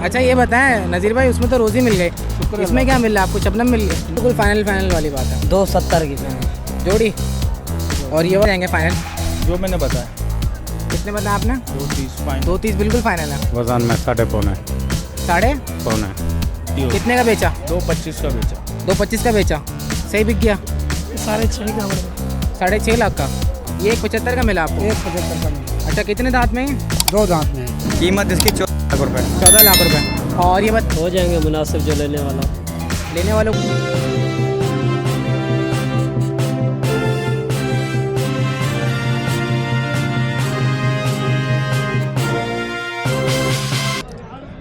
अच्छा ये बताएं नज़ीर भाई, उसमें तो रोज़ी मिल गई, इसमें क्या मिल रहा है आपको? शबनम मिल गई, बिल्कुल फाइनल वाली बात है। 270 की जोड़ी, और ये जाएंगे फाइनल? जो मैंने बताया। कितने बताया आपने? 230 फाइनल। 230 बिल्कुल फाइनल है। वजन में 3.5 साढ़े कितने का बेचा? 225 का बेचा। 225 का बेचा, सही बिक गया। 6.5 का 6.5 लाख का, ये 175 का मिला आपको? 175 का मिला। अच्छा कितने दांत में? 2 दांत में। कीमत इसकी 14 लाख रुपये। 14 लाख रुपए। और ये बात हो जाएंगे मुनासिब जो लेने वालों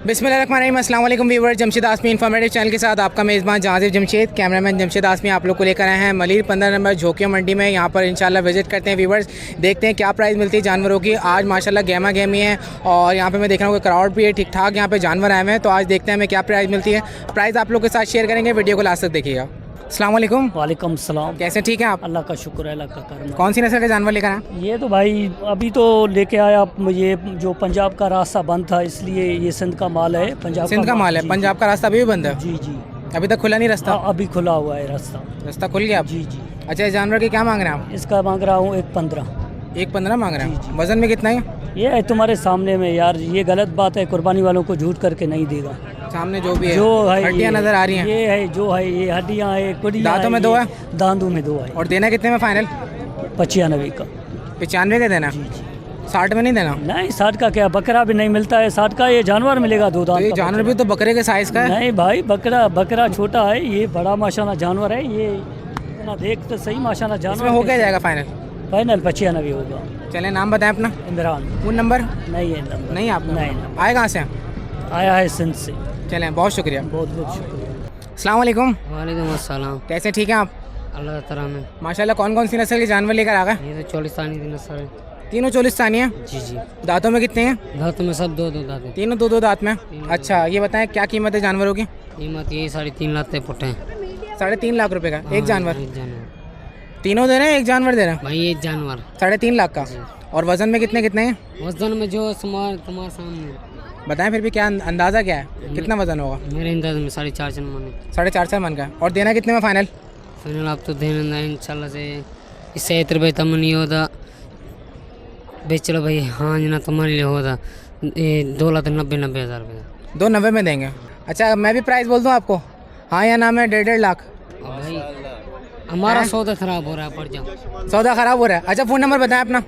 बिस्मिल्लाहिर्रहमानिर्रहीम। अस्सलाम वालेकुम व्यूअर्स, जमशेद आसमी इन्फॉर्मेटिव चैनल के साथ आपका मेज़बान जहाज़िब जमशेद, कैमरामैन जमशेद आसमी आप लोग को लेकर आए हैं मलीर 15 नंबर झोंकिया मंडी में। यहाँ पर इंशाल्लाह विजिट करते हैं व्यूअर्स, देखते हैं क्या प्राइस मिलती है जानवरों की। आज माशाल्लाह गेमा गेमी है और यहाँ पे मैं देख रहा हूँ कि क्राउड भी है ठीक ठाक, यहाँ पे जानवर आए हुए हैं। तो आज देखते हैं हमें क्या प्राइस मिलती है। प्राइस आप लोग के साथ शेयर करेंगे, वीडियो को लास्ट तक देखिएगा। अस्सलाम वालेकुम। वालेकुम सलाम। कैसे, ठीक है आप? अल्लाह का शुक्र है, अल्लाह का करम। कौन सी नस्ल के जानवर लेकर आए? ये तो भाई अभी तो लेके आया, ये जो पंजाब का रास्ता बंद था इसलिए ये सिंध का माल है। पंजाब सिंध का माल है, पंजाब का रास्ता अभी भी बंद है? जी जी, अभी तक खुला नहीं रास्ता? अभी खुला हुआ है रास्ता। रास्ता खुल गया? जी जी। अच्छा, इस जानवर के क्या मांग रहे हैं आप? इसका मांग रहा हूँ 1.15। 1.15 मांग रहे हैं? वजन में कितना है? ये है तुम्हारे सामने में यार, ये गलत बात है, कुर्बानी वालों को झूठ करके नहीं देगा। सामने जो भी है, जो है हड्डियाँ नजर आ रही हैं। ये है जो है, ये हड्डियाँ है, कुड़ियाँ दांतों में है, 2 है? दांतों में 2 है। और देना कितने में फाइनल? 95 का। 95 का देना? 60 में नहीं देना? नहीं 60 का क्या, बकरा भी नहीं मिलता है 60 का, ये जानवर मिलेगा 2 दांत तो ये का जानवर बकरा। भी तो बकरे के साइज का है? नहीं भाई, बकरा छोटा है, ये बड़ा माशाल्लाह जानवर है। ये इतना देख तो सही माशाल्लाह जानवर। इसमें हो क्या जाएगा फाइनल? फाइनल 95 होगा। चले, नाम बताएं अपना। इमरान। फोन नंबर नहीं है नंबर? नहीं आप? नहीं। आए कहाँ से? आया है सिंध से। चलें, बहुत शुक्रिया। बहुत बहुत शुक्रिया। अस्सलाम वालेकुम। वालेकुम अस्सलाम। कैसे, ठीक है आप? अल्लाह ताला में माशाल्लाह। कौन कौन सी नस्ल के जानवर लेकर आ गए? ये तो 40 नस्ल है। तीनों 40 है? जी जी। दांतों में कितने हैं? दांतों में सब 2 दांत हैं। तीनों 2 दांत में? अच्छा ये बताएं क्या कीमत है जानवरों की? कीमत ये 3.5 लाख फुट है। 3.5 लाख रुपए का एक जानवर? एक जानवर। तीनों दे रहे हैं, एक जानवर दे रहे हैं? भाई एक जानवर 3.5 लाख का। और वजन में कितने कितने हैं? वजन में जो तुम्हारे सामने बताएं फिर भी, क्या अंदाज़ा क्या है, कितना वजन होगा? मेरे अंदाज में 4.5 मन है। 4.5 मन का। और देना कितने में फाइनल? फाइनल आप तो देना इंशाल्लाह से इससे 1 रुपये तम नहीं होता। बेच चलो भाई, हाँ जना तुम्हारे लिए होता 2,90,000 रुपये। 2.90 में देंगे? अच्छा मैं भी प्राइस बोल दूँ आपको? हाँ या नाम है 1.5 लाख? भाई हमारा सौदा खराब हो रहा है, पड़ जाओ। सौदा खराब हो रहा है? अच्छा फ़ोन नंबर बताएं अपना।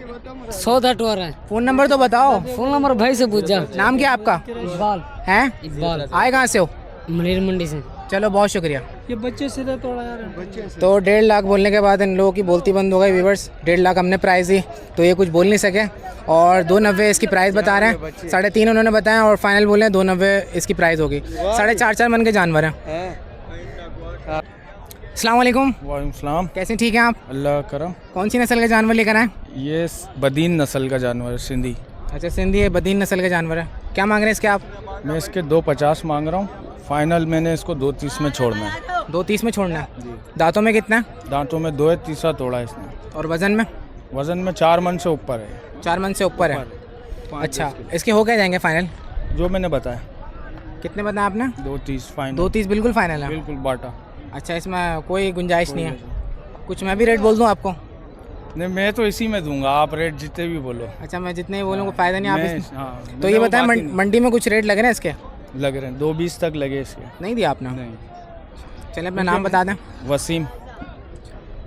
सौदा टूर है। फ़ोन नंबर तो बताओ। फ़ोन नंबर भाई से पूछ जा। नाम क्या आपका? इकबाल। हैं? इकबाल। आए कहाँ से हो? मलेर मंडी से। चलो बहुत शुक्रिया। ये बच्चे से थोड़ा यार। तो 1.5 लाख बोलने के बाद इन लोगों की बोलती बंद हो गई व्यूवर्स। 1.5 लाख हमने प्राइस दी तो ये कुछ बोल नहीं सके, और 2.90 इसकी प्राइस बता रहे हैं। 3.5 उन्होंने बताया और फाइनल बोले 2.90 इसकी प्राइस होगी। 4.5 मन के जानवर हैं। अस्सलाम वालेकुम। वालेकुम सलाम। कैसे, ठीक है आप? अल्लाह करम। कौन सी नस्ल के जानवर लेकर आए? ये बदीन नस्ल का जानवर है, सिंधी। अच्छा सिंधी है, बदीन नस्ल के जानवर है। क्या मांग रहे हैं इसके आप? मैं इसके 250 मांग रहा हूँ। फाइनल मैंने इसको 230 में छोड़ना है। 230 में छोड़ना है? दांतों में कितना है? दांतों में 2 है, तीसरा तोड़ा है इसने। और वजन में? वजन में 4 मन से ऊपर है। 4 मन से ऊपर है? अच्छा इसके हो क्या जाएंगे फाइनल? जो मैंने बताया। कितने बताया आपने? 230 फाइनल। 230 बिल्कुल फाइनल है? बिल्कुल बाटा। अच्छा इसमें कोई गुंजाइश नहीं है? कुछ मैं भी रेट बोल दूं आपको? नहीं मैं तो इसी में दूंगा, आप रेट जितने भी बोलो। अच्छा मैं जितने ही बोलूँ फ़ायदा नहीं आप हाँ, तो ये बताएं मंडी में कुछ रेट लगे ना इसके? लग रहे हैं 220 तक लगे इसके। नहीं दिया आपने? नहीं। चलें अपना नाम बता दें। वसीम।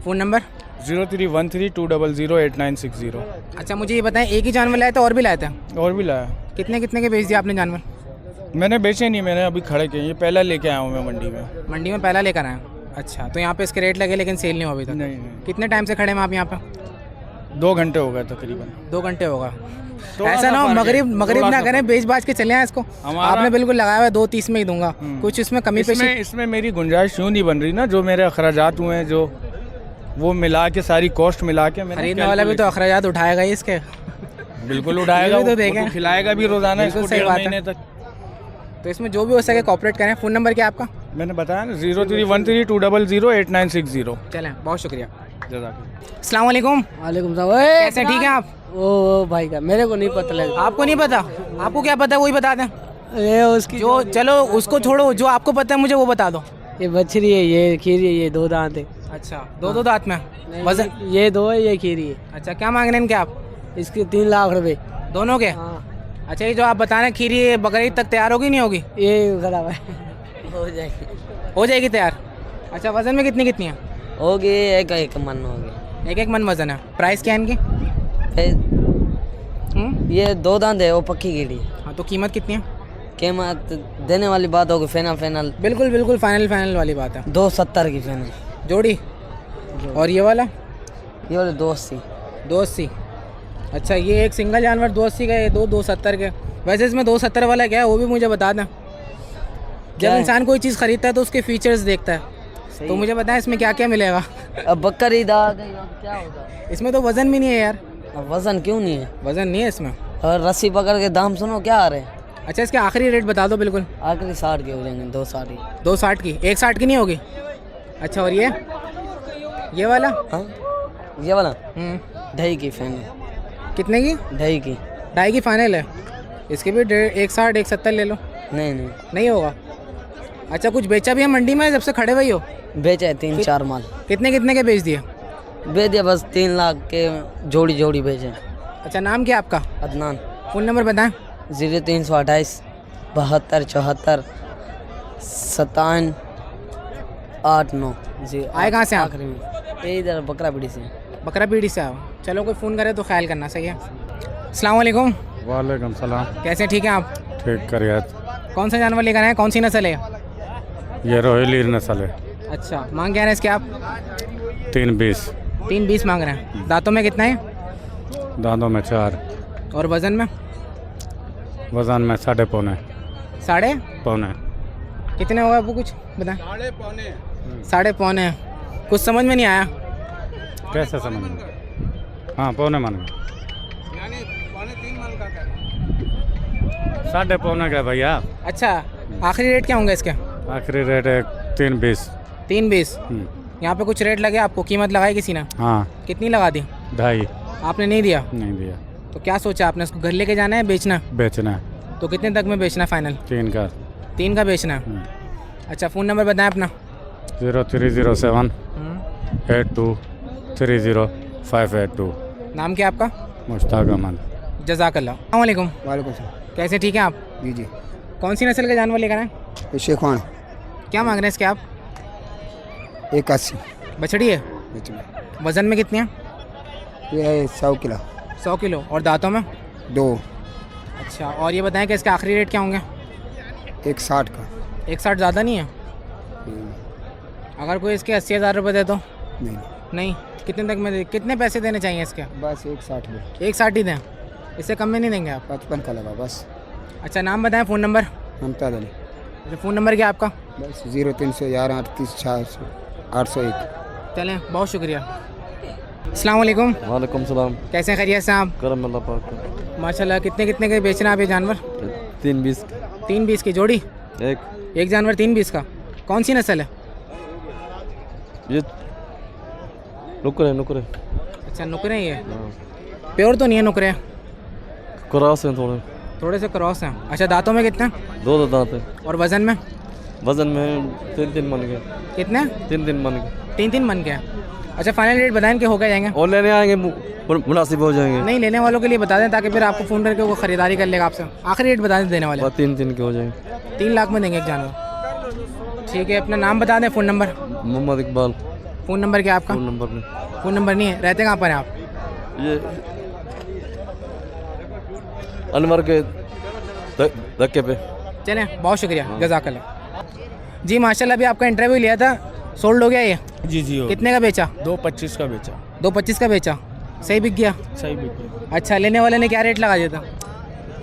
Phone number? 0313208960। अच्छा मुझे ये बताएं, एक ही जानवर लाए थे और भी लाए थे? और भी लाया। कितने कितने के बेच दिए आपने जानवर? मैंने बेचे नहीं, मैंने अभी खड़े किए, ये पहला लेके आया हूँ मैं मंडी में। मंडी में पहला लेकर आए? अच्छा तो यहाँ पे इसके रेट लगे लेकिन सेल नहीं हो अभी तक? नहीं। कितने टाइम से खड़े हैं आप यहाँ पे? 2 घंटे हो गए तकरीबन। 2 घंटे होगा? ऐसा ना हो मगरिब ना करें, बेच बाज के चले आए इसको। आपने बिल्कुल लगाया हुआ 230 में ही दूंगा, कुछ इसमें कमी पेशी? इसमें मेरी गुंजाइश यूँ नहीं बन रही ना, जो मेरे अखराजात हुए हैं, जो वो मिला के सारी कॉस्ट मिला के खरीदने वाला भी तो अखराजात उठाएगा ही इसके। बिल्कुल उठाएगा, तो देखें, खिलाएगा भी रोजाना इसको 1.5 महीने तक। तो इसमें जो भी हो सके कॉपरेट करें। फ़ोन नंबर क्या आपका? मैंने बताया ना 031320089660। चलें बहुत शुक्रिया। जज़ाकल्लाह। अस्सलाम वालेकुम। वालेकुम कैसे, ठीक है आप? ओ भाई का मेरे को नहीं पता लगा। आपको नहीं पता? आपको क्या पता वही बता दें। ये उसकी जो चलो उसको छोड़ो, जो आपको पता है मुझे वो बता दो। ये बछड़ी है, ये खीरी है, ये 2 दांत है। अच्छा, दो दांत में वजन। ये 2 है, ये खीरी है। अच्छा, क्या मांग रहे हैं इनके आप? इसके 3 लाख रुपए। दोनों के? हाँ, अच्छा, ये जो आप बता रहे हैं खीरी ये बकरीद तक तैयार होगी नहीं होगी? ये खराब है। हो जाएगी। हो जाएगी तैयार। अच्छा, वजन में कितनी कितनी है? होगी एक मन होगी। एक मन वजन है। प्राइस क्या है इनकी? ये 2 दांत है, वो पक्की कीड़ी। हाँ, तो कीमत कितनी है? कीमत देने वाली बात होगी, फाइनल बिल्कुल फाइनल वाली बात है। 270 की फाइनल जोड़ी। और ये वाला? ये वाले 280। 280। अच्छा, ये एक सिंगल जानवर 280 का, ये 270 के। वैसे इसमें 270 वाला क्या है वो भी मुझे बता दें। जब है? इंसान कोई चीज़ खरीदता है तो उसके फीचर्स देखता है, तो मुझे बताएं इसमें क्या क्या मिलेगा। अब बकरी आ गई, अब क्या होगा? इसमें तो वज़न भी नहीं है यार। अब वजन क्यों नहीं है? वज़न नहीं है इसमें। और रस्सी पकड़ के दाम सुनो क्या आ रहे हैं। अच्छा, इसके आखिरी रेट बता दो बिल्कुल। आखिरी 60 के हो जाएंगे, 260 ही। 260 की? 160 की नहीं होगी? अच्छा, और ये वाला? हाँ, ये वाला हम्म, 2.5 की फाइनल। कितने की? 2.5 की। 2.5 की फाइनल है। इसके भी 160 170 ले लो। नहीं नहीं होगा? अच्छा, कुछ बेचा भी है मंडी में जब से खड़े हुए हो? बेचे 3-4 माल। कितने के बेच दिए? बेच दिया बस 3 लाख के जोड़ी बेचे। अच्छा, नाम क्या है आपका? अदनान। फ़ोन नंबर बताएं। 0328 72 74 57 89 जी। आए कहाँ से आप? आखिरी में ये इधर बकरा पीड़ी से। बकरा पीढ़ी से आओ। चलो, कोई फ़ोन करे तो ख्याल करना। सही है। अस्सलाम वालेकुम। वालेकुम सलाम। कैसे, ठीक हैं आप? ठीक करिए। कौन सा जानवर लेकर आए हैं? कौन सी नस्ल है? ये रोहिली नस्ल है। अच्छा, मांग क्या रहे हैं इसके आप? 320। 320 मांग रहे हैं। दांतों में कितना है? दांतों में 4। और वज़न में? वजन में 3.5 साढ़े पौने। कितने होगा आपको कुछ बताएं? 3.5 कुछ समझ में नहीं आया। कैसे समझ में? हाँ, पौने मन में 3.5 का भैया। अच्छा, आखिरी रेट क्या होंगे इसके? आखिरी रेट है 320। 320। यहाँ पे कुछ रेट लगे आपको? कीमत लगाई किसी ने? हाँ, कितनी लगा दी? 2.5। आपने नहीं दिया? नहीं दिया। तो क्या सोचा आपने? उसको घर लेके जाना है, बेचना? बेचना है। तो कितने तक में बेचना फाइनल? 3 का। 3 का बेचना है। अच्छा, फ़ोन नंबर बताएं अपना। 0307 हम्म, 8230 नाम क्या आपका? मुश्ताक अहमद। जज़ाकल्लाह। अस्सलाम वालेकुम। वालेकुम सलाम। कैसे, ठीक हैं आप? जी जी। कौन सी नस्ल के जानवर लेकर आए? ये शेखवान क्या मांग रहे हैं इसके आप? 81 बछड़ी है। बीच में। वज़न में कितनी है? ये है 100 किलो। 100 किलो। और दांतों में? 2। अच्छा, और ये बताएं कि इसके आखिरी रेट क्या होंगे? 160 का। 160 ज़्यादा नहीं है? अगर कोई इसके 80,000 रुपये दे दो? नहीं, नहीं। कितने तक में कितने पैसे देने चाहिए इसके? बस 160 में। 160 ही दें? इससे कम में नहीं देंगे आप? 55 का लगा बस। अच्छा, नाम बताएं, फ़ोन नंबर। मुमताज़ अली। अच्छा, फ़ोन नंबर क्या है आपका? बस 0311 38 801। चलें, बहुत शुक्रिया। अस्सलाम वालेकुम। वालेकुम सलाम। कैसे हैं, खैरियत से आप? करम अल्लाह पाक का। माशाल्लाह। कितने के बेचना आप ये जानवर? 320 320 की जोड़ी? एक जानवर 320 का। कौन सी नस्ल है? ये नुकरे अच्छा, नुकरे ही है। प्योर तो नहीं है नुकरे? क्रॉस हैं थोड़े से क्रॉस हैं। अच्छा, दांतों में कितने? 2 दांत हैं। और वज़न में? वजन में 3 मन के। कितने? 3 मन के। 3 मन के हैं। अच्छा, फाइनल रेट बताएं कि हो गए जाएंगे? और लेने आएंगे मुनासिब हो जाएंगे। नहीं, लेने वालों के लिए बता दें ताकि फिर आपको फ़ोन करके वो ख़रीदारी कर लेगा आपसे। आखिरी रेट बता दें देने वाले। 3 के हो जाएंगे। 3 लाख में देंगे एक जानवर। ठीक है, अपना नाम बता दें, phone number. Mohammad Iqbal. Phone number क्या है आपका? फ़ोन नंबर में फ़ोन नंबर नहीं है। रहते कहाँ पर हैं आप? ये अनवर के धक्के पे। चलें, बहुत शुक्रिया, जज़ाकल्लाह। जी माशाल्लाह, अभी आपका इंटरव्यू लिया था, सोल्ड हो गया ये? जी जी। कितने का बेचा? 2.25 का बेचा। 2.25 का बेचा। सही बिक गया? सही बिक गया। अच्छा, लेने वाले ने क्या रेट लगा दिया था?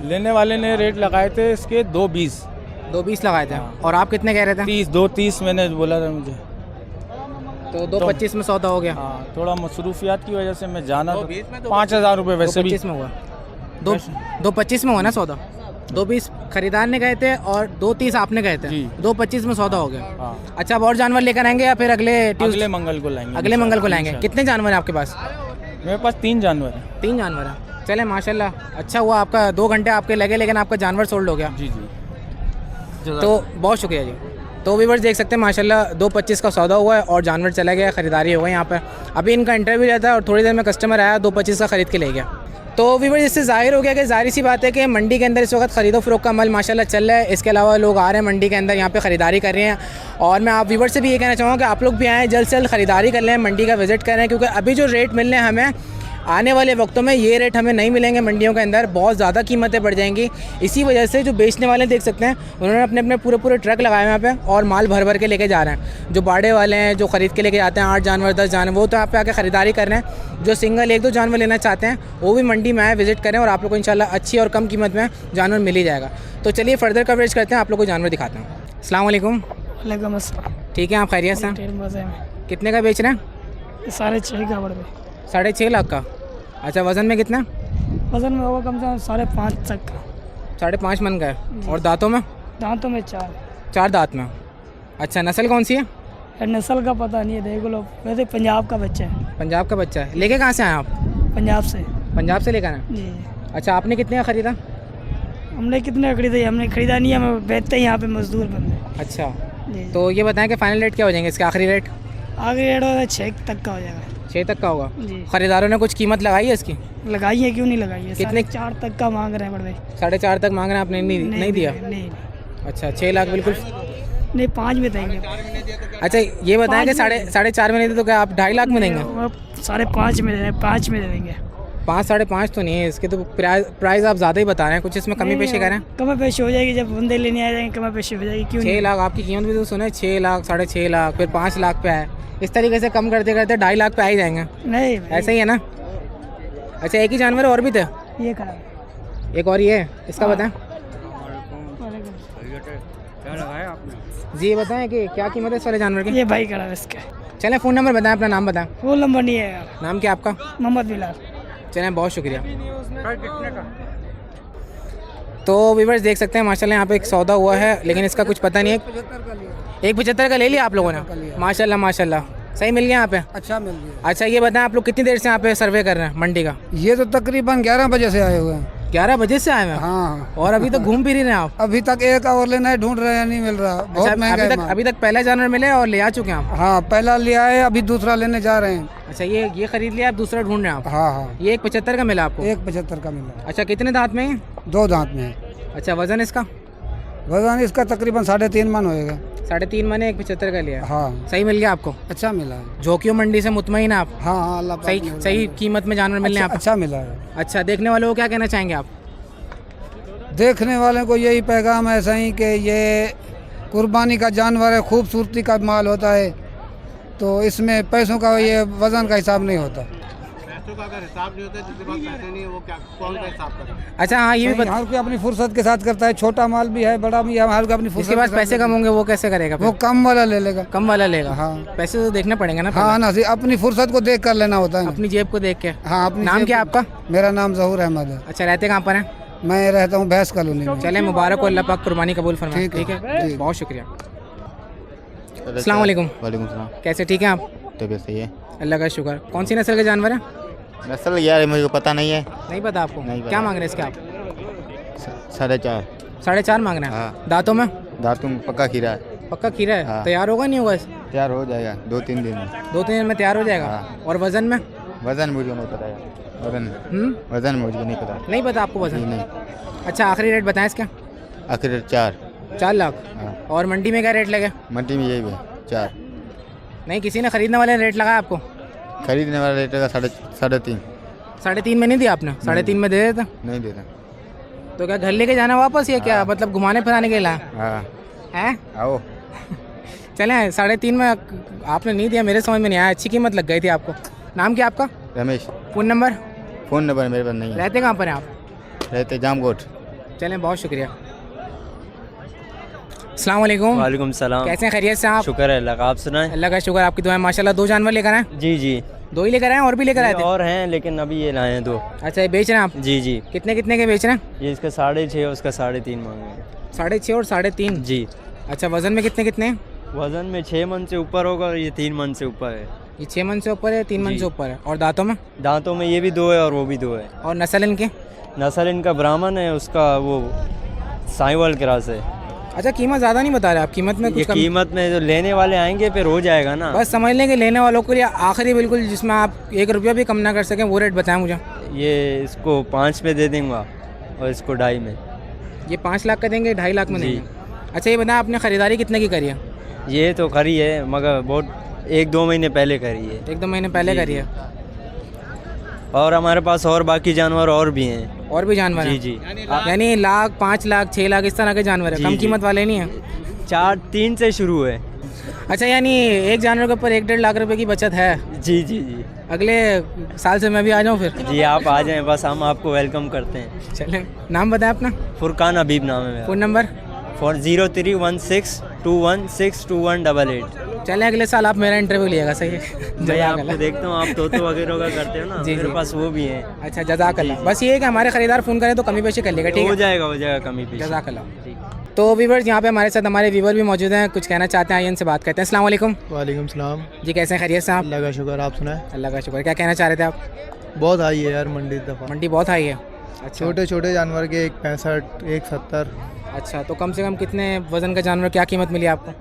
लेने वाले ने रेट लगाए थे इसके 2.20। 2.20 लगाए थे। और आप कितने कह रहे थे? 2.30 मैंने बोला था मुझे। तो 2.25 में सौदा हो गया। हाँ, थोड़ा मसरूफियात की वजह से मैं जाना तो 5,000 रुपये वैसे भी 2.25 में हुआ। 2.25 में हुआ ना सौदा? 2.20 खरीदार ने गए थे और 2.30 आपने गए थे। जी। 2.25 में सौदा हो गया। हाँ। अच्छा, अब और जानवर लेकर आएंगे या फिर अगले मंगल को लाएंगे? अगले मंगल को लाएंगे। कितने जानवर हैं आपके पास? मेरे पास 3 जानवर हैं। 3 जानवर हैं। चले, माशाल्लाह, अच्छा हुआ आपका 2 घंटे आपके लगे लेकिन आपका जानवर सोल्ड हो गया। जी जी। तो बहुत शुक्रिया जी। तो व्यूअर्स देख सकते हैं माशाल्लाह 2.25 का सौदा हुआ है और जानवर चला गया, ख़रीदारी हो गई यहाँ पर। अभी इनका इंटरव्यू रहता है और थोड़ी देर में कस्टमर आया 2.25 का ख़रीद के ले गया। तो व्यूअर्स इससे ज़ाहिर हो गया कि ज़ाहिर सी बात है कि मंडी के अंदर इस वक्त ख़रीदो फ़रोख्त का अमल माशाल्लाह चल रहा है। इसके अलावा लोग आ रहे हैं मंडी के अंदर, यहाँ पे ख़रीदारी कर रहे हैं। और मैं आप व्यूअर्स से भी ये कहना चाहूँगा कि आप लोग भी आएँ, जल्द से जल्द ख़रीदारी कर लें, मंडी का विज़िट करें, क्योंकि अभी जो रेट मिल रहे हैं हमें, आने वाले वक्तों में ये रेट हमें नहीं मिलेंगे मंडियों के अंदर, बहुत ज़्यादा कीमतें बढ़ जाएंगी। इसी वजह से जो बेचने वाले देख सकते हैं उन्होंने अपने अपने पूरे ट्रक लगाए हैं यहाँ पे और माल भर भर के लेके जा रहे हैं। जो बाड़े वाले हैं जो ख़रीद के लेके जाते हैं 8 जानवर 10 जानवर, वो तो यहाँ पे आके ख़रीदारी कर रहे हैं। जो सिंगल 1-2 जानवर लेना चाहते हैं वो भी मंडी में आए, विज़िट करें और आप लोग को इंशाल्लाह अच्छी और कम कीमत में जानवर मिल ही जाएगा। तो चलिए फर्दर कवरेज करते हैं, आप लोग को जानवर दिखाते हैं। अस्सलाम वालेकुम। वालेकुम अस्सलाम। ठीक है, आप खैरियत से? मज़े में। कितने का बेच रहे हैं? 6.5 का बड़े 6.5 लाख का। अच्छा, वज़न में कितना? वजन में होगा कम से कम 5.5 तक का। 5.5 मन का है। और दांतों में? दांतों में 4 दांत में। अच्छा, नस्ल कौन सी है? नस्ल का पता नहीं है, देख लो। वैसे पंजाब का बच्चा है। पंजाब का बच्चा है। लेके कहाँ से आए आप? पंजाब से। पंजाब से लेकर आए? जी। अच्छा, आपने कितने का ख़रीदा? हमने कितने खरीदा? हमने ख़रीदा नहीं है, हम बेचते हैं यहाँ पे मजदूर बंदे। अच्छा, जी। तो ये बताएं कि फ़ाइनल रेट क्या हो जाएंगे इसके? आखिरी रेट? आगे रेट होगा 6 तक का हो जाएगा। 6 तक का होगा। जी। ख़रीदारों ने कुछ कीमत लगाई है इसकी? लगाई है, क्यों नहीं लगाई है? कितने? 4.5 तक का मांग रहे हैं बड़े। 4.5 तक मांग रहे हैं, आपने नहीं दिया? नहीं। अच्छा, 6 लाख बिल्कुल नहीं, 5 में देंगे। अच्छा, ये बताएं कि 4.5 में नहीं थे तो क्या आप 2.5 लाख में देंगे? 5.5 में दे, 5 में दे देंगे। 5-5.5 तो नहीं है इसके, तो प्राइस आप ज़्यादा ही बता रहे हैं, कुछ इसमें कमी पेशी करें? कमी पेशी हो जाएगी, जब बंदे लेने आ जाएंगे कमी पेशी हो जाएगी। क्यों 6 लाख आपकी कीमत भी तो सुने, 6 लाख 6.5 लाख, फिर 5 लाख पे आए। इस तरीके से कम करते करते 2.5 लाख पे आ ही जाएंगे। नहीं ऐसा ही है ना? अच्छा, एक ही जानवर और भी थे? ये खड़ा है। एक और ये है, इसका बताएं जी। ये बताएं कि क्या कीमत है इस वाले जानवर की? ये भाई खड़ा है इसके। चलें, फ़ोन नंबर बताएं, अपना नाम बताएं। फोन नंबर नहीं है यार। नाम क्या आपका? मोहम्मद बिलाल। चलें, बहुत शुक्रिया। तो व्यूअर्स देख सकते हैं माशाल्लाह यहाँ पे एक सौदा हुआ है, लेकिन इसका कुछ पता नहीं है। 1.75 का ले लिया आप लोगों ने? माशाल्लाह माशाल्लाह, सही मिल गया यहाँ पे? अच्छा मिल गया। अच्छा, ये बताएं आप लोग कितनी देर से यहाँ पे सर्वे कर रहे हैं मंडी का? ये तो तकरीबन 11 बजे से आए हुए हैं। 11 बजे से आए हैं? हाँ। और अभी तक घूम फिर ही रहे हैं आप? अभी तक एक और लेना है, ढूंढ रहे हैं, नहीं मिल रहा, बहुत अच्छा, महंगा है माल। अभी तक पहला जानवर मिले और ले आ चुके हैं आप? हाँ, पहला लिया है, अभी दूसरा लेने जा रहे हैं। अच्छा, ये खरीद लिया, आप दूसरा ढूंढ रहे हैं आप? हाँ। ये 1.75 का मिला आपको? 1.75 का मिला। अच्छा, कितने दांत में है? 2 दांत में है। अच्छा, वजन इसका? वजन इसका तकरीबन 3.5 मन होएगा। 3.5 मन है, 1.75 का लिया? हाँ। सही मिल गया आपको? अच्छा मिला है। झोंकियों मंडी से मुतमईन है आप? हाँ, अल्लाह पाक ने सही कीमत में जानवर मिलने आप? अच्छा मिला है। अच्छा, देखने वालों को क्या कहना चाहेंगे आप? देखने वाले को यही पैगाम है सही कि ये कुर्बानी का जानवर है, खूबसूरती का माल होता है, तो इसमें पैसों का ये वज़न का हिसाब नहीं होता। पैसों का अगर हिसाब नहीं होता, जिसके पास पैसे नहीं है वो क्या कौन का हिसाब करे? अच्छा, हाँ, ये भी हर कोई अपनी फुर्सत के साथ करता है, छोटा माल भी है, बड़ा भी है, हर कोई अपनी फुर्सत जिसके पास पैसे कम होंगे वो कैसे करेगा? वो कम वाला ले लेगा। कम वाला लेगा? हाँ। पैसे तो देखने पड़ेंगे ना? हाँ ना, अपनी फुर्सत को देख कर लेना होता है, अपनी जेब को देख के। हाँ, अपनी नाम क्या आपका? मेरा नाम ज़हूर अहमद है। अच्छा, रहते कहाँ पर हैं? मैं रहता हूँ भैंस कॉलोनी में। चले, मुबारक हो, अल्लाह पाक कुर्बानी कबूल फरमाए। ठीक है, ठीक है, बहुत शुक्रिया। अस्सलाम वालेकुम। वालेकुम सलाम। कैसे, ठीक है आप? तबीयत सही है? अल्लाह का शुक्र। कौन सी नस्ल के जानवर है? नस्ल यार मुझे पता नहीं है। नहीं पता आपको? नहीं पता। क्या मांग रहे हैं इसके आप? 4.5। 4.5 मांग रहे हैं? हाँ। दांतों में? दांतों में पक्का खीरा है। पक्का खीरा है? हाँ। तैयार होगा नहीं होगा? तैयार हो जाएगा 2-3 दिन में। 2-3 दिन में तैयार हो जाएगा? हाँ। और वजन में? वजन मुझे नहीं पता है। वजन मुझे नहीं पता। नहीं पता आपको वजन? नहीं। अच्छा, आखिरी रेट बताएं इसका? आखिर 4 लाख। हाँ। और मंडी में क्या रेट लगे? मंडी में यही है 4। नहीं, किसी ने खरीदने वाले रेट लगाया आपको? खरीदने वाला रेट का 3.5। 3.5 में नहीं दिया आपने? 3.5 में दे देता? नहीं देता। तो क्या घर लेके जाना वापस या क्या? मतलब घुमाने फिराने के लिए हाँ, है? आओ। चलें, 3.5 में आपने नहीं दिया, मेरे समझ में नहीं आया। अच्छी कीमत लग गई थी आपको। नाम क्या आपका? Ramesh. Phone number? Phone number मेरे पास नहीं है। रहते कहाँ पर हैं आप? रहते जामकोट। चलें, बहुत शुक्रिया। अस्सलाम वालेकुम। वालेकुम सलाम। कैसे हैं, खैरियत से आप? शुक्र है अल्लाह का, आप सुनाएं? अल्लाह का शुक्र, आपकी दुआ है माशाल्लाह। 2 जानवर लेकर आए? जी जी, 2 ही लेकर आए और भी लेकर आए थे? और हैं लेकिन अभी ये लाए हैं 2। अच्छा, ये बेच रहे हैं आप? जी जी। कितने कितने के बेच रहे हैं? ये इसका 6.5 उसका 3.5 मांगे हैं। 6.5 और 3.5? जी। अच्छा, वज़न में कितने कितने हैं? वज़न में 6 मन से ऊपर होगा और ये 3 मन से ऊपर है। ये 6 मन से ऊपर है, 3 मन जी। से ऊपर है। और दांतों में? दांतों में ये भी 2 है और वो भी 2 है। और नस्ल इनके? नस्ल इनका ब्राह्मण है, उसका वो साहिवाल क्रॉस है। अच्छा, कीमत ज़्यादा नहीं बता रहे आप? कीमत में ये कुछ कम? कीमत में जो लेने वाले आएंगे फिर हो जाएगा ना। बस समझ लें कि लेने वालों के लिए आखिरी बिल्कुल जिसमें आप 1 रुपया भी कम ना कर सकें वो रेट बताएं मुझे। ये इसको 5 में दे दूँगा और इसको 2.5 में। ये 5 लाख का देंगे, 2.5 लाख में जी। देंगे। अच्छा ये बताएं आपने ख़रीदारी कितने की करी है? ये तो खरी है मगर बहुत 1-2 महीने पहले करी है। 1-2 महीने पहले करी है। और हमारे पास और बाकी जानवर और भी हैं। और भी जानवर जी हैं? जी। यानी लाख, 5 लाख, 6 लाख इस तरह के जानवर है, जी, कम जी। कीमत वाले नहीं हैं? 4-3 से शुरू है। अच्छा यानी एक जानवर के ऊपर 1-1.5 लाख रुपए की बचत है। जी जी जी। अगले साल से मैं भी आ जाऊँ फिर? जी आप आ जाएं, बस हम आपको वेलकम करते हैं। चलें, नाम बताएं अपना? फुरकान हबीब नाम है मेरा। Phone number? 0316216188। चलें अगले साल आप मेरा इंटरव्यू लिएगा, सही है? मैं जज़ाकल्लाह। आपको देखता हूँ आप तोतो वगैरह का करते हो ना, जी, मेरे जी। पास वो भी हैं। अच्छा जज़ाकल्लाह। बस ये है कि हमारे ख़रीदार फ़ोन करें तो कमी पेशी कर लेगा, ठीक हो है? जाएगा कमी पीछे। जज़ाकल्लाह। ठीक। तो व्यूवर्स यहाँ पे हमारे साथ हमारे व्यूवर भी मौजूद हैं, कुछ कहना चाहते हैं, आइए इनसे बात करते हैं। अस्सलाम वालेकुम वालेकुम सलाम। जी, कैसे हैं? खैरियत से आप? अल्लाह का शुक्र, आप सुनाएं। अल्लाह का शुक्र। क्या कहना चाह रहे थे आप? बहुत हाई है यार मंडी इस दफ़ा। मंडी बहुत हाई है। अच्छा छोटे छोटे जानवर के 1.65, 1.70। अच्छा, तो कम से कम कितने वज़न का जानवर क्या कीमत मिली आपको?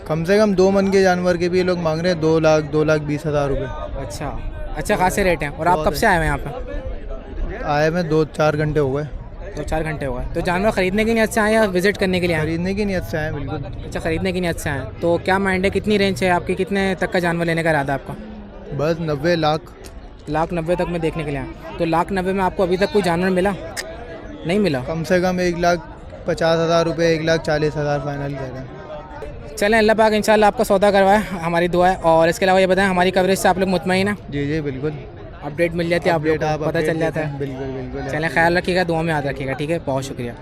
कम से कम 2 मन के जानवर के भी ये लोग मांग रहे हैं 2,20,000 रुपये। अच्छा अच्छा, खासे रेट हैं। और आप कब से आए हुए हैं यहाँ पे? आए में 2-4 घंटे हो गए। 2-4 घंटे हुआ। तो जानवर ख़रीदने की नीयत से आए या विज़िट करने के लिए आए? खरीदने की नीयत से आए बिल्कुल। अच्छा, ख़रीदने की नीयत से आए। तो क्या माइंड है, कितनी रेंज है आपकी, कितने तक का जानवर लेने का इरादा है आपका? बस 90 लाख। 1,90,000 तक में देखने के लिए आए। तो 1,90,000 में आपको अभी तक कोई जानवर मिला? नहीं मिला? कम से कम 1,50,000 रुपये, 1,40,000 फाइनल कह रहे हैं। चलें, अल्लाह पाक इंशाल्लाह आपका सौदा करवाए, हमारी दुआ है। और इसके अलावा ये बताएं, हमारी कवरेज से आप लोग मुतमईन हैं? जी जी बिल्कुल। अपडेट मिल जाती है आप लोग को, पता चल जाता है। बिल्कुल बिल्कुल। चलें, ख्याल रखिएगा, दुआ में याद रखिएगा, ठीक है? बहुत शुक्रिया।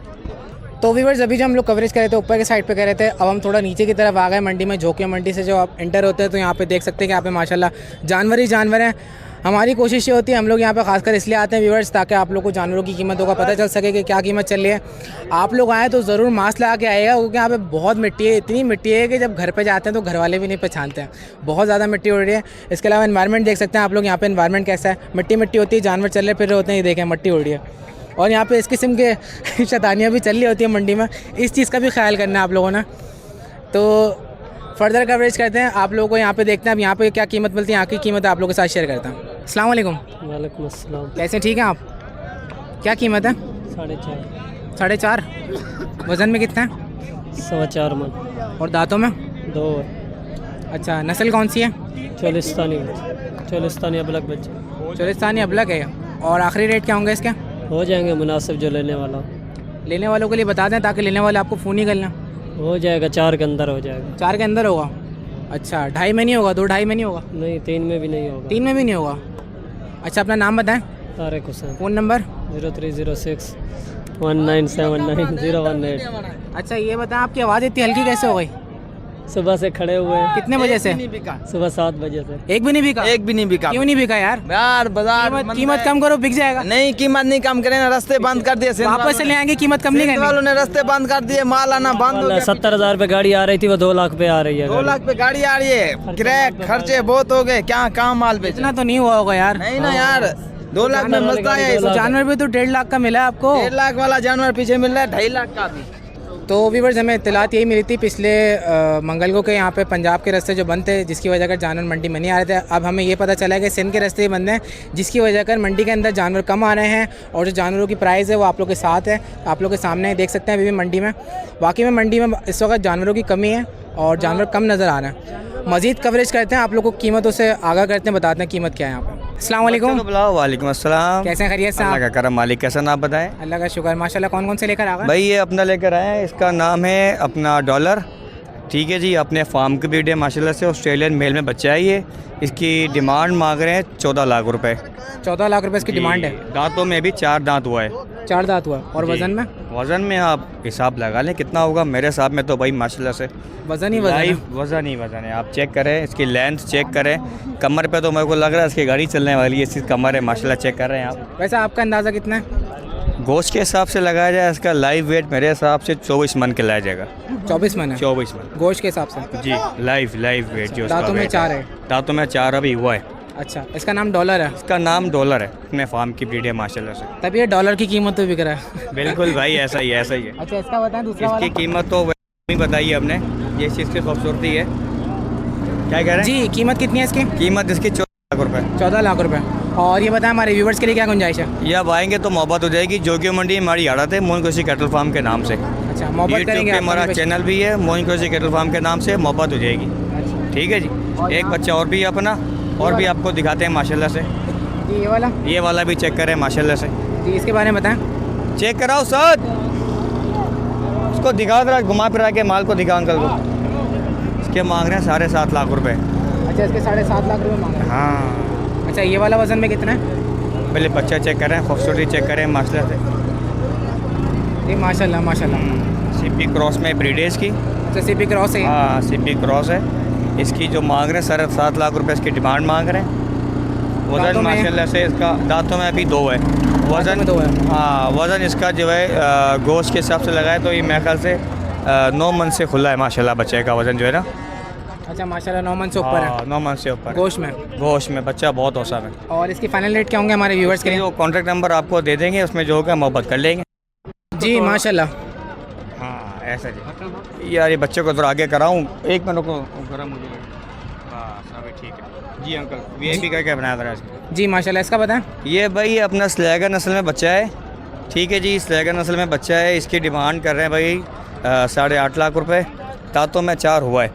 तो व्यूअर्स अभी जो हम लोग कवरेज कर रहे थे ऊपर के साइड पे कर रहे थे, अब हम थोड़ा नीचे की तरफ आ गए मंडी में। झोंकिया मंडी से जो आप एंटर होते हैं तो यहाँ पे देख सकते हैं कि यहाँ पे माशाल्लाह जानवर ही जानवर हैं। हमारी कोशिश ये होती है, हम लोग यहाँ पे खासकर इसलिए आते हैं व्यूअर्स, ताकि आप लोग को जानवरों की कीमतों का पता चल सके कि क्या कीमत चल रही है। आप लोग आए तो ज़रूर मास्क लगा के आएगा, क्योंकि यहाँ पे बहुत मिट्टी है, इतनी मिट्टी है कि जब घर पे जाते हैं तो घर वाले भी नहीं पहचानते हैं, बहुत ज़्यादा मिट्टी उड़ रही है। इसके अलावा एनवायरनमेंट देख सकते हैं आप लोग, यहाँ पे एनवायरनमेंट कैसा है, मिट्टी मिट्टी होती है, जानवर चल रहे फिर रहे होते हैं, ये देखें मिट्टी उड़ रही है। और यहाँ पे इस किस्म के शैतानियाँ भी चल रही होती है मंडी में, इस चीज़ का भी ख्याल करना है आप लोगों ने। तो फर्दर कवरेज करते हैं, आप लोगों को यहाँ पे देखते हैं अब यहाँ पे क्या कीमत मिलती है, यहाँ की कीमत आप लोगों के साथ शेयर करता हूँ। अस्सलाम वालेकुम। वालेकुम अस्सलाम। कैसे, ठीक हैं आप? क्या कीमत है? 4.5। 4.5। वज़न में कितना है? 4.25 मन। और दांतों में? 2। अच्छा, नस्ल कौन सी है? चोलिस्तानी अबलग बच्चे। चोलिस्तानी अबलग है। और आखिरी रेट क्या होंगे इसके? हो जाएंगे मुनासिब जो लेने वाला। लेने वालों के लिए बता दें ताकि लेने वाले आपको फ़ोन ही कर लें। हो जाएगा 4 के अंदर हो जाएगा। 4 के अंदर होगा? अच्छा, 2.5 में नहीं होगा? 2-2.5 में नहीं होगा? नहीं 3 में भी नहीं होगा। 3 में भी नहीं होगा? अच्छा, अपना नाम बताएं। तारिक हुसैन। Phone number? 0306197918। अच्छा ये बताएं, आपकी आवाज़ इतनी हल्की कैसे हो गई? सुबह से खड़े हुए हैं। कितने बजे से? सुबह 7 बजे से। एक भी नहीं बिका? एक भी नहीं बिका क्यों नहीं बिका यार? बाजार कीमत कम करो, बिक जाएगा। नहीं, कीमत नहीं कम करें ना, रास्ते बंद कर दिए। वापस से ले आएंगे, कीमत कम नहीं करनी। वालों ने रास्ते बंद कर दिए, माल आना बंद हो गया। 70,000 पे गाड़ी आ रही थी, वो 2 लाख पे आ रही है। 2 लाख पे गाड़ी आ रही है, किराया खर्चे बहुत हो गए, क्या कहाँ माल बेचना। इतना तो नहीं हुआ होगा यार। नहीं ना यार, 2 लाख में मसला है। तो जानवर भी तो 1.5 लाख का मिला आपको। 1.5 लाख वाला जानवर पीछे मिल रहा है 2.5 लाख का भी। तो व्यूअर्स हमें इत्तलात यही मिली थी पिछले मंगल को कि यहाँ पे पंजाब के रास्ते जो बंद थे, जिसकी वजह कर जानवर मंडी में नहीं आ रहे थे। अब हमें ये पता चला है कि सिंध के रास्ते बंद हैं, जिसकी वजह कर मंडी के अंदर जानवर कम आ रहे हैं। और जो जानवरों की प्राइस है वो आप लोग के साथ है, आप लोग के सामने है, देख सकते हैं अभी भी मंडी में। वाकई में मंडी में इस वक्त जानवरों की कमी है और जानवर कम नज़र आ रहे हैं। मज़ीद कवरेज करते हैं, आप लोग को कीमतों से आगाह करते हैं, बताते हैं कीमत क्या है यहाँ पर। अस्सलाम वालेकुम। वालेकुम अस्सलाम। कैसे हैं, खैरियत से? अल्लाह का करम मालिक, कैसा नाम बताएं? अल्लाह का शुक्र, माशाल्लाह। कौन कौन से लेकर आ गए भाई ये अपना लेकर आए हैं, इसका नाम है अपना डॉलर, ठीक है जी। अपने फार्म की ब्रीड है माशाल्लाह से, ऑस्ट्रेलियन मेल में बच्चा है ये। इसकी डिमांड मांग रहे हैं 14 लाख रुपए। 14 लाख रुपए इसकी डिमांड है। दांतों में भी 4 दांत हुआ है। 4 दांत हुआ। और वज़न में? वज़न में आप हिसाब लगा लें कितना होगा, मेरे हिसाब में तो भाई माशाल्लाह से वज़न ही वज़न है। वज़न ही वज़न है। आप चेक करें, इसकी लेंथ चेक करें, कमर पे तो मेरे को लग रहा है इसकी गाड़ी चलने वाली है, इसकी कमर है माशाल्लाह, चेक कर रहे हैं आप। वैसे आपका अंदाज़ा कितना है? गोश्त के हिसाब से लगाया जाए, इसका लाइव वेट मेरे हिसाब से 24 मन के लाया जाएगा। 24 मन है 24 मन गोश्त के हिसाब से? जी, लाइव वेट जो दांतों में 4 है। दांतों में 4 अभी हुआ है। अच्छा, इसका नाम डॉलर है, इसका नाम डॉलर है, अपने फार्म की ब्रीड है माशाल्लाह से। तब ये डॉलर की कीमत तो बिक रहा है। बिल्कुल भाई, ऐसा ही है, ऐसा ही है। अच्छा, इसका बताएं दूसरा इसकी वाला। कीमत तो नहीं बताई है हमने, ये चीज़ की खूबसूरती है। क्या कह रहे हैं जी, कीमत कितनी है इसकी? कीमत इसकी 14 लाख रुपये। 14 लाख रुपए। और ये बताएं हमारे व्यूवर्स के लिए क्या गुंजाइश है? ये अब आएंगे तो मोहब्बत हो जाएगी। जोगियो मंडी हमारी आड़त है, मोइन कृषि कैटल फार्म के नाम से। अच्छा, मोहब्बत यूट्यूब करेंगे पे आप हमारा कभी? चैनल भी है, मोइन कृषि कैटल फार्म के नाम से, मोहब्बत हो जाएगी। अच्छा, ठीक है जी। एक बच्चा और भी है अपना, और भी आपको दिखाते हैं माशाल्लाह से। जी ये वाला भी चेक करें माशाल्लाह से। जी, इसके बारे में बताएं। चेक कराओ सर, उसको दिखा रहा, घुमा फिरा के माल को दिखा अंकल को। इसके मांग रहे हैं 7.5 लाख रुपए। अच्छा, इसके 7.5 लाख रुपए मांग रहे हैं। हाँ, अच्छा, ये वाला वजन में कितना है? पहले बच्चा चेक करें, खूबसूरती चेक करें माशाल्लाह से। जी माशाल्लाह माशाल्लाह। सीपी क्रॉस में ब्रीड है इसकी। अच्छा, सीपी क्रॉस है। हाँ, सीपी क्रॉस है। इसकी जो मांग रहे हैं 7.5 लाख रुपए इसकी डिमांड मांग रहे हैं। दांतों वज़न में? माशाल्लाह से इसका दांतों में अभी 2 है। वज़न में 2 है। हाँ, वज़न इसका जो है गोश्त के हिसाब से लगाए तो ये मेरे ख्याल से 9 मन से खुला है माशाल्लाह। बच्चे का वज़न जो है ना, अच्छा माशाल्लाह 9 मन से ऊपर है 9 मन से ऊपर। गोश्त में। गोश्त में बच्चा बहुत औसम है। और इसकी फाइनल रेट क्या होंगे हमारे व्यूवर्स के लिए? जो कॉन्टैक्ट नंबर आपको दे देंगे, उसमें जो होगा मोहब्बत कर लेंगे। जी माशाल्लाह। हाँ, ऐसा जी। यार ये बच्चे को थोड़ा आगे कराऊँ, 1 मिनट को करा मुझे। बस अभी ठीक है जी अंकल, वीआईपी करके बनाया था इसको। जी माशाल्लाह, इसका बताएं। ये भाई अपना स्लैगर नस्ल में बच्चा है। ठीक है जी, स्लैगर नस्ल में बच्चा है। इसकी डिमांड कर रहे हैं भाई 8.5 लाख रुपए। दांतों में 4 हुआ है।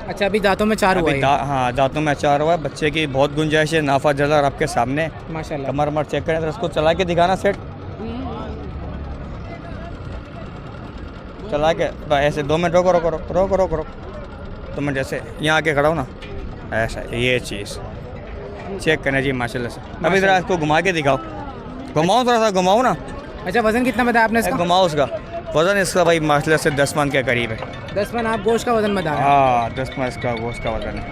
अच्छा, अभी दांतों में 4 हुआ है। हाँ, दांतों में 4 हुआ है। बच्चे की बहुत गुंजाइश है, नाफा जला आपके सामने। माशाल्लाह। कमर मर चेक करें तो इसको चला के दिखाना सेट, चला के ऐसे 2 मिनट रोको रोको रोको रोको रोको रोको। तो मैं जैसे यहाँ आके खड़ा हूँ ना, ऐसा ये चीज़ चेक करना जी माशाल्लाह से। अभी ज़रा इसको घुमा के दिखाओ, घुमाओ थोड़ा सा, घुमाओ ना। अच्छा, वजन कितना बताया आपने इसका? घुमाओ उसका वज़न। इसका भाई माशाल्लाह से 10 मन के करीब है। 10 मन आप गोश्त का वजन बता रहे हाँ, 10 मन इसका गोश्त का वज़न है।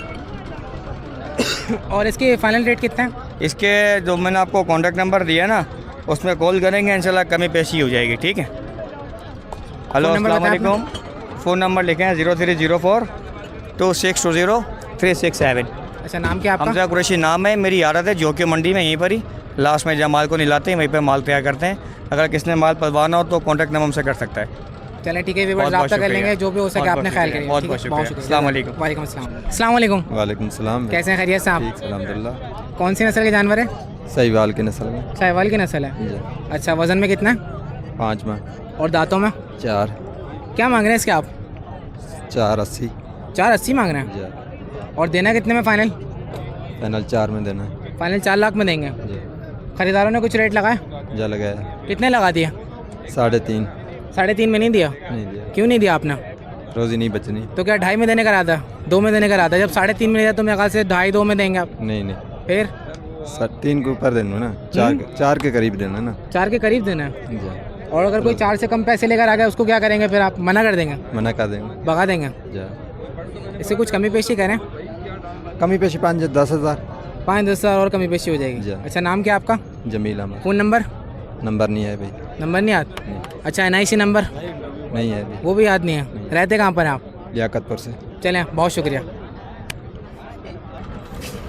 हैं। और इसकी फाइनल रेट कितना है? इसके जो मैंने आपको कॉन्टैक्ट नंबर दिया ना, उसमें कॉल करेंगे, इंशाल्लाह कमी पेशी हो जाएगी। ठीक है। हेलो, फ़ोन नंबर अस्सलाम बताएं वालेकुम। फ़ोन नंबर लिखें 0304 2620 367। अच्छा, नाम क्या आपका? हमजा कुरैशी नाम है। मेरी आदत है जोकियो मंडी में, यहीं पर ही लास्ट में जब माल को निलाते हैं वहीं पर माल तैयार करते हैं। अगर किसने माल पलवाना हो तो कॉन्टैक्ट नंबर हमसे कर सकता है। चलें ठीक है, व्यूअर्स बहुत बहुत रब्ता कर शुक्रिया। लेंगे, जो भी हो सके बहुत आपने बहुत ख्याल शुक्रिया। करिए। बहुत ठीक है? बहुत शुक्रिया। शुक्रिया। अस्सलाम वालेकुम। वालेकुम अस्सलाम। अस्सलाम वालेकुम। वालेकुम सलाम। कैसे हैं, खैरियत से आप? ठीक अल्हम्दुलिल्लाह। कौन सी नस्ल के जानवर है? सहीवाल की नस्ल में। साहिवाल की नस्ल है। जी। अच्छा, वजन में कितना है? 5 में और दांतों में 4। क्या मांग रहे हैं इसके आप? 480। 480 मांग रहे हैं। जी। और देना कितने में फाइनल? फाइनल 4 में देना है। फाइनल 4 लाख में देंगे। जी। खरीदारों ने कुछ रेट लगाए? जा लगाया कितने लगा दिया? 3.5। 3.5 में नहीं दिया? नहीं दिया, क्यों नहीं दिया आपने? रोज़ी नहीं बचनी। तो क्या 2.5 में देने का रहा था? 2 में देने का रहा था? जब 3.5 में दिया तो मेरे ख्याल से 2.5-2 में देंगे आप। नहीं नहीं, फिर 3 के ऊपर देना ना, 4 के करीब देना ना। 4 के करीब देना है। जी। और अगर कोई 4 से कम पैसे लेकर आ गया उसको क्या करेंगे फिर आप? मना कर देंगे? मना कर देंगे, भगा देंगे? जा। इससे कुछ कमी पेशी करें? कमी पेशी 5-10 हज़ार। 5-10 हज़ार और कमी पेशी हो जाएगी। जी। अच्छा, नाम क्या आपका? Jameel Ahmed. Phone number? Number नहीं है भाई। नंबर नहीं याद? नहीं, अच्छा, NIC नंबर नहीं है अभी। वो भी याद नहीं है? रहते कहाँ पर हैं आप? लियाकतपुर से। चलें, बहुत शुक्रिया।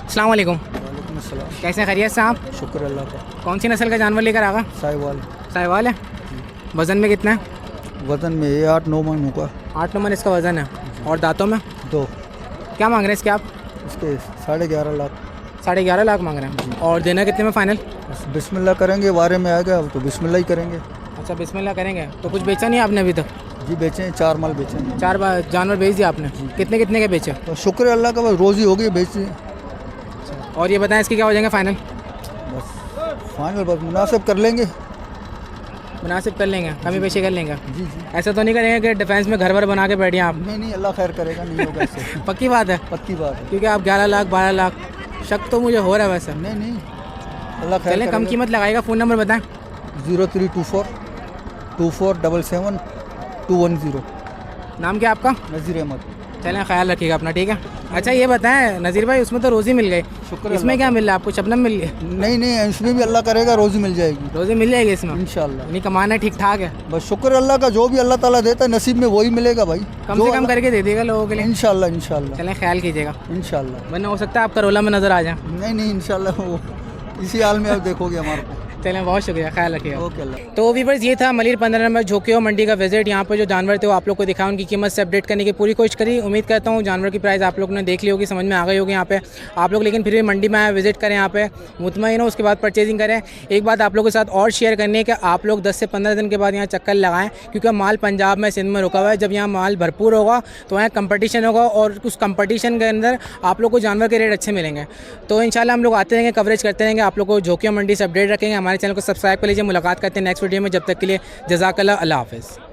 अस्सलाम वालेकुम। कैसे हैं, खैरियत से आप? शुक्र अल्लाह का। कौन सी नस्ल का जानवर लेकर आगा? साहिवाल। साहिवाल है। वज़न में कितना है? वजन में ये 8-9 मन होगा। 8 मन इसका वज़न है। और दांतों में 2। क्या मांग रहे हैं इसके आप? इसके 11.5 लाख। 11.5 लाख मांग रहे हैं। और देना कितने में फाइनल? बस बिस्मिल्लाह करेंगे, वारे में आ गया तो बिस्मिल्लाह ही करेंगे। अच्छा, बिस्मिल्लाह करेंगे। तो कुछ बेचा नहीं आपने अभी तक? जी बेचे हैं, 4 माल बेचे हैं। 4 जानवर बेच दिया आपने? कितने कितने के बेचे? तो शुक्र अल्लाह का, बस रोज़ी होगी बेचे। और ये बताएं इसके क्या हो जाएंगे फाइनल? बस फाइनल बस मुनासिब कर लेंगे। मुनासिब कर लेंगे, कमी पेशी कर लेंगे। जी जी। ऐसा तो नहीं करेंगे कि डिफेंस में घर भर बना के बैठिए आप? नहीं नहीं, अल्लाह खैर करेगा, नहीं होगा ऐसे। पक्की बात है? पक्की बात है। क्योंकि आप 11 लाख 12 लाख, शक तो मुझे हो रहा है वैसे। नहीं नहीं, अल्लाह खैर चलें, कम कीमत लगाएगा। फ़ोन नंबर बताएं। 0324 2477 210। नाम क्या आपका? नज़ीर अहमद। चलें, ख्याल रखिएगा अपना, ठीक है। अच्छा ये बताएं नज़ीर भाई, उसमें तो रोज़ी मिल गई, इसमें क्या मिल रहा है आपको? शबनम मिल गई? नहीं नहीं, इसमें भी अल्लाह करेगा रोज़ी मिल जाएगी रोज़ी मिल जाएगी इसमें इंशाल्लाह। नहीं, कमाना ठीक ठाक है, बस शुक्र अल्लाह का, जो भी अल्लाह ताला देता है नसीब में वही मिलेगा भाई, कम से कम करके दे देगा लोगों के लिए। इंशाल्लाह इंशाल्लाह चलें, ख्याल कीजिएगा, इंशाल्लाह। वरना हो सकता है आप करोला में नज़र आ जाए। नहीं नहीं इंशाल्लाह, वो इसी हाल में आप देखोगे हमारे को। चलें, बहुत शुक्रिया, ख्याल रखिएगा। ओके अल्लाह। तो वीवर्स, ये था मलिर 15 नंबर झोंकियों मंडी का विजिट। यहाँ पर जो जानवर थे वो आप लोग को दिखाया, उनकी कीमत से अपडेट करने की पूरी कोशिश करी। उम्मीद करता हूँ जानवर की प्राइस आप लोगों ने देख ली होगी, समझ में आ गई होगी यहाँ पे आप लोग। लेकिन फिर भी मंडी में आए, विजिट करें, यहाँ पे मुतमईन हो, उसके बाद परचेजिंग करें। एक बात आप लोगों के साथ और शेयर करनी है कि आप लोग 10 से 15 दिन के बाद यहाँ चक्कर लगाएं, क्योंकि माल पंजाब में, सिंध में रुका हुआ है। जब यहाँ माल भरपूर होगा तो यहाँ कंपटीशन होगा, और उस कंपटीशन के अंदर आप लोग को जानवर के रेट अच्छे मिलेंगे। तो इंशाल्लाह हम लोग आते रहेंगे, कवरेज करते रहेंगे, आप लोग को झोंकियों मंडी से अपडेट रखेंगे। हमारे चैनल को सब्सक्राइब कर लीजिए। मुलाकात करते हैं नेक्स्ट वीडियो में, जब तक के लिए जज़ाकल्लाह, अल्लाह हाफ़िज़।